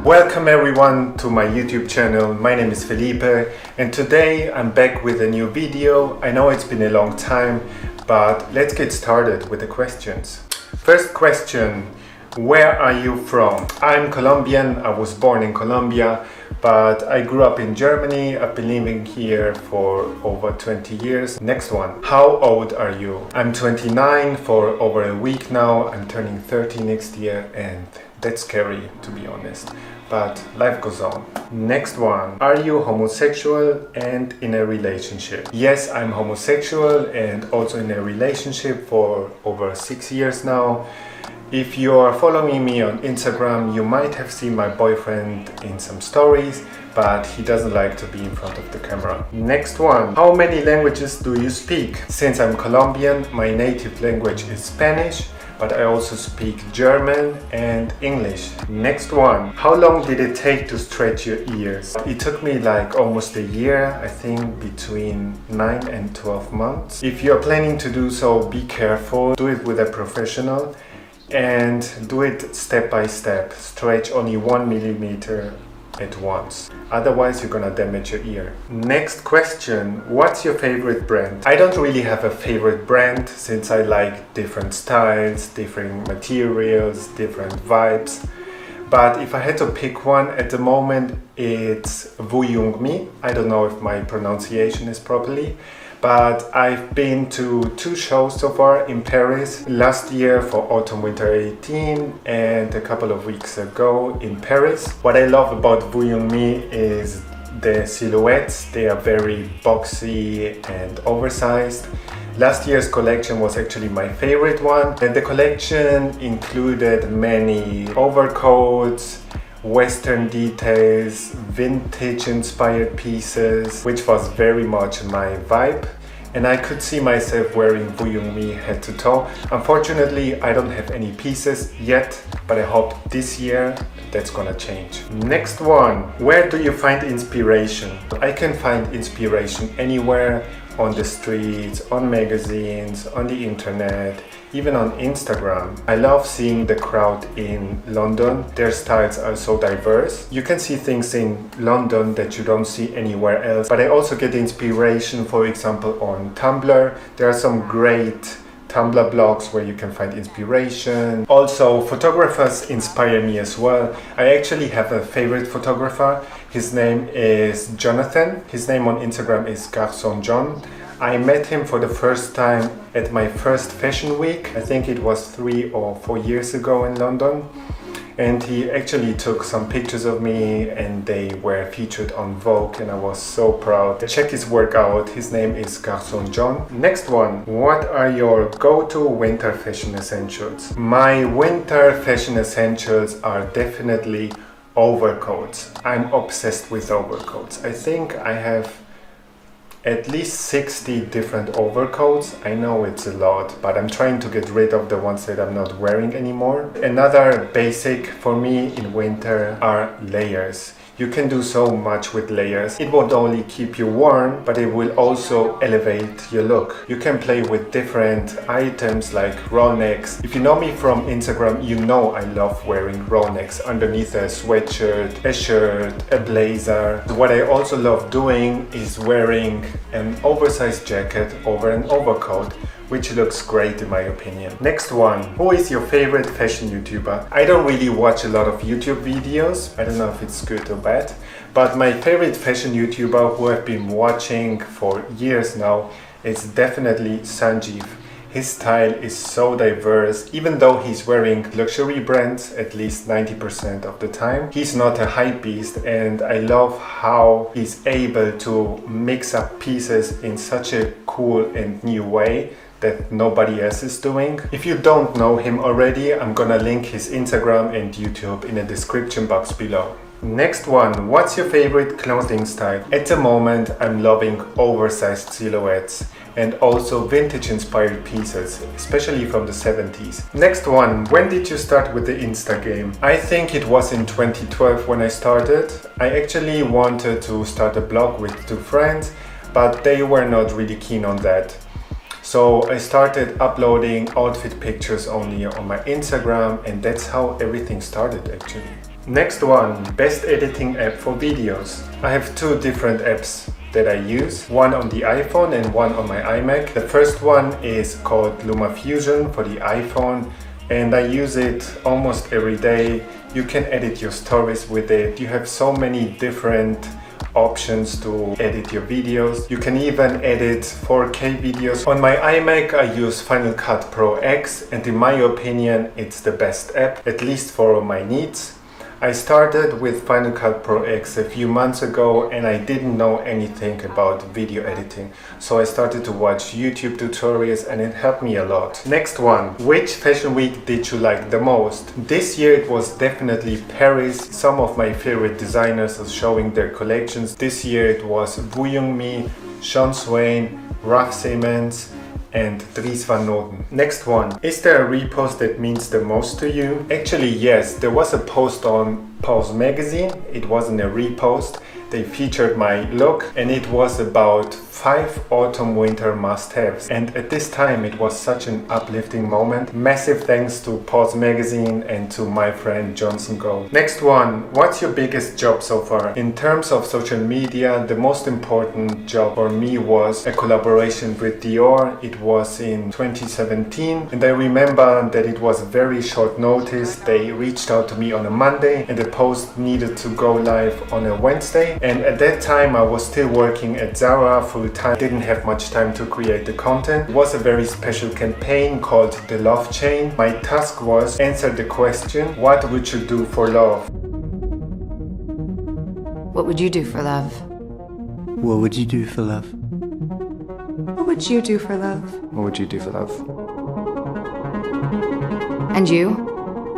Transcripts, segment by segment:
Welcome everyone to my YouTube channel. My name is Felipe and today I'm back with a new video. I know it's been a long time, but let's get started with the questions. First question, where are you from? I'm Colombian. I was born in Colombia, but I grew up in Germany. I've been living here for over 20 years. Next one, how old are you? I'm 29 for over a week now. I'm turning 30 next year and that's scary, to be honest, but life goes on. Next one, are you homosexual and in a relationship? Yes, I'm homosexual and also in a relationship for over 6 years now. If you are following me on Instagram, you might have seen my boyfriend in some stories, but he doesn't like to be in front of the camera. Next one, how many languages do you speak? Since I'm Colombian, my native language is Spanish, but I also speak German and English. Next one, how long did it take to stretch your ears? It took me like almost a year, I think between 9 and 12 months. If you're planning to do so, be careful, do it with a professional and do it step by step. Stretch only 1 millimeter at once, otherwise you're gonna damage your ear. Next question, what's your favorite brand? I don't really have a favorite brand since I like different styles, different materials, different vibes, but if I had to pick one at the moment, it's visualise. I don't know if my pronunciation is properly, but I've been to 2 shows so far in Paris, last year for Autumn Winter 18 and a couple of weeks ago in Paris. What I love about visualise is the silhouettes. They are very boxy and oversized. Last year's collection was actually my favorite one, and the collection included many overcoats, Western details, vintage inspired pieces, which was very much my vibe, and I could see myself wearing visualise head to toe. Unfortunately, I don't have any pieces yet, but I hope this year that's gonna change. Next one, where do you find inspiration? I can find inspiration anywhere, on the streets, on magazines, on the internet, even on Instagram. I love seeing the crowd in London. Their styles are so diverse. You can see things in London that you don't see anywhere else. But I also get inspiration, for example, on Tumblr. There are some great Tumblr blogs where you can find inspiration. Also, photographers inspire me as well. I actually have a favorite photographer. His name is Jonathan. His name on Instagram is Garçon John. I met him for the first time at my first fashion week. I think it was 3 or 4 years ago in London. And he actually took some pictures of me and they were featured on Vogue and I was so proud. Check his work out. His name is Garçon John. Next one, what are your go-to winter fashion essentials? My winter fashion essentials are definitely overcoats. I'm obsessed with overcoats. I think I have at least 60 different overcoats. I know it's a lot, but I'm trying to get rid of the ones that I'm not wearing anymore. Another basic for me in winter are layers. You can do so much with layers. It won't only keep you warm, but it will also elevate your look. You can play with different items like roll necks. If you know me from Instagram, you know I love wearing roll necks underneath a sweatshirt, a shirt, a blazer. What I also love doing is wearing an oversized jacket over an overcoat, which looks great in my opinion. Next one, who is your favorite fashion YouTuber? I don't really watch a lot of YouTube videos. I don't know if it's good or bad, but my favorite fashion YouTuber who I've been watching for years now is definitely Sanjeev. His style is so diverse, even though he's wearing luxury brands at least 90% of the time. He's not a hype beast and I love how he's able to mix up pieces in such a cool and new way that nobody else is doing. If you don't know him already, I'm gonna link his Instagram and YouTube in the description box below. Next one, what's your favorite clothing style? At the moment, I'm loving oversized silhouettes and also vintage inspired pieces, especially from the 70s. Next one, when did you start with the Insta game? I think it was in 2012 when I started. I actually wanted to start a blog with 2 friends, but they were not really keen on that. So I started uploading outfit pictures only on my Instagram, and that's how everything started actually. Next one, best editing app for videos. I have two different apps that I use, one on the iPhone and one on my iMac. The first one is called LumaFusion for the iPhone, and I use it almost every day. You can edit your stories with it. You have so many different options to edit your videos. You can even edit 4K videos. On my iMac I use Final Cut Pro X, and in my opinion it's the best app, at least for my needs. I started with Final Cut Pro X a few months ago and I didn't know anything about video editing. So I started to watch YouTube tutorials and it helped me a lot. Next one, which fashion week did you like the most? This year it was definitely Paris. Some of my favorite designers are showing their collections. This year it was Woo Young-mi, Sean Swain, Raf Simons and Dries Van Noten. Next one, is there a repost that means the most to you? Actually yes, there was a post on Pause magazine. It wasn't a repost. They featured my look and it was about 5 autumn-winter must-haves, and at this time it was such an uplifting moment. Massive thanks to Pause magazine and to my friend Johnson Gold. Next one, what's your biggest job so far? In terms of social media, the most important job for me was a collaboration with Dior. It was in 2017 and I remember that it was very short notice. They reached out to me on a Monday and the post needed to go live on a Wednesday, and at that time I was still working at Zara full time, didn't have much time to create the content. It was a very special campaign called The Love Chain. My task was answer the question, what would you do for love? What would you do for love? What would you do for love? What would you do for love? What would you do for love? And you?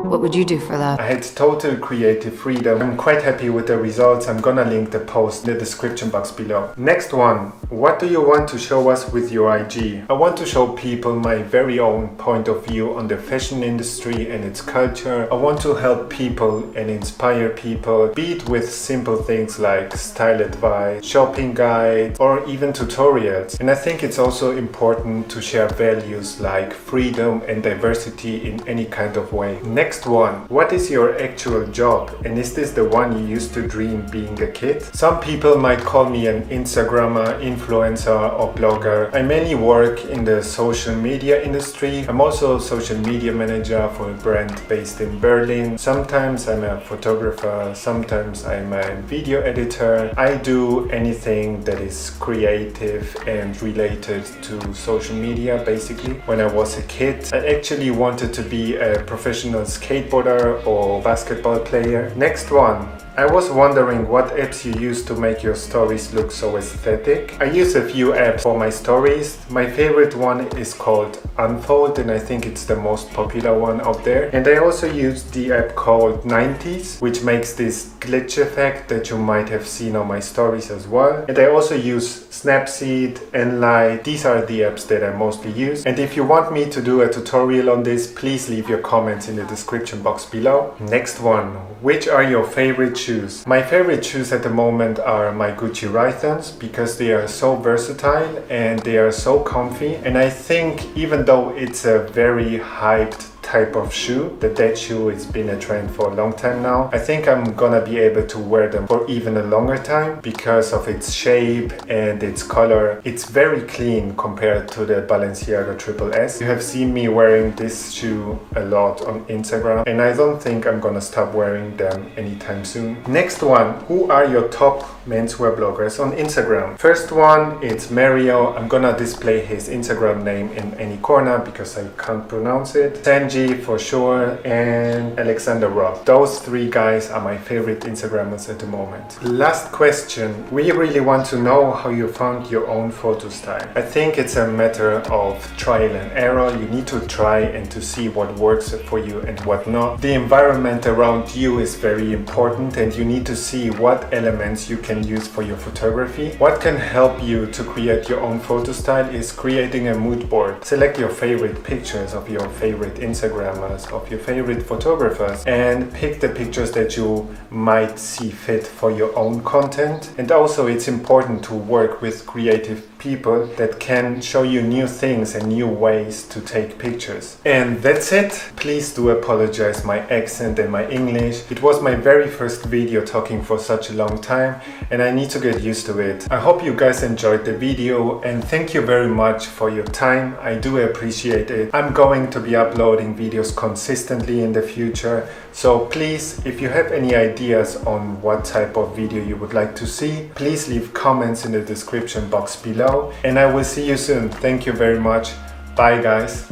What would you do for love? I had total creative freedom. I'm quite happy with the results. I'm gonna link the post in the description box below. Next one, what do you want to show us with your IG? I want to show people my very own point of view on the fashion industry and its culture. I want to help people and inspire people, be it with simple things like style advice, shopping guide, or even tutorials. And I think it's also important to share values like freedom and diversity in any kind of way. Next one, what is your actual job, and is this the one you used to dream being a kid? Some people might call me an Instagrammer, influencer or blogger. I mainly work in the social media industry. I'm also a social media manager for a brand based in Berlin. Sometimes I'm a photographer, sometimes I'm a video editor. I do anything that is creative and related to social media basically. When I was a kid, I actually wanted to be a professional skateboarder or basketball player. Next one. I was wondering what apps you use to make your stories look so aesthetic. I use a few apps for my stories. My favorite one is called Unfold and I think it's the most popular one out there. And I also use the app called 90s, which makes this glitch effect that you might have seen on my stories as well. And I also use Snapseed, Enlight. These are the apps that I mostly use. And if you want me to do a tutorial on this, please leave your comments in the description box below. Next one, which are your favorite shoes? My favorite shoes at the moment are my Gucci Rhythons because they are so versatile and they are so comfy. And I think even though it's a very hyped type of shoe, that shoe has been a trend for a long time now, I think I'm gonna be able to wear them for even a longer time because of its shape and its color. It's very clean compared to the Balenciaga Triple S. You have seen me wearing this shoe a lot on Instagram and I don't think I'm gonna stop wearing them anytime soon. Next one, who are your top menswear bloggers on Instagram? First one, it's Mario. I'm gonna display his Instagram name in any corner because I can't pronounce it. Sanji for sure, and Alexander Roth. Those three guys are my favorite Instagrammers at the moment. Last question. We really want to know how you found your own photo style. I think it's a matter of trial and error. You need to try and to see what works for you and what not. The environment around you is very important and you need to see what elements you can use for your photography. What can help you to create your own photo style is creating a mood board. Select your favorite pictures of your favorite Instagram Instagrammers, of your favorite photographers, and pick the pictures that you might see fit for your own content. And also it's important to work with creative people that can show you new things and new ways to take pictures. And that's it. Please do apologize my accent and my English. It was my very first video talking for such a long time and I need to get used to it. I hope you guys enjoyed the video and thank you very much for your time. I do appreciate it. I'm going to be uploading videos consistently in the future, so please, if you have any ideas on what type of video you would like to see, please leave comments in the description box below and I will see you soon. Thank you very much. Bye guys.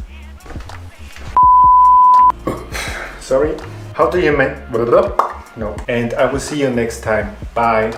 Sorry, how do you make... No. And I will see you next time. Bye.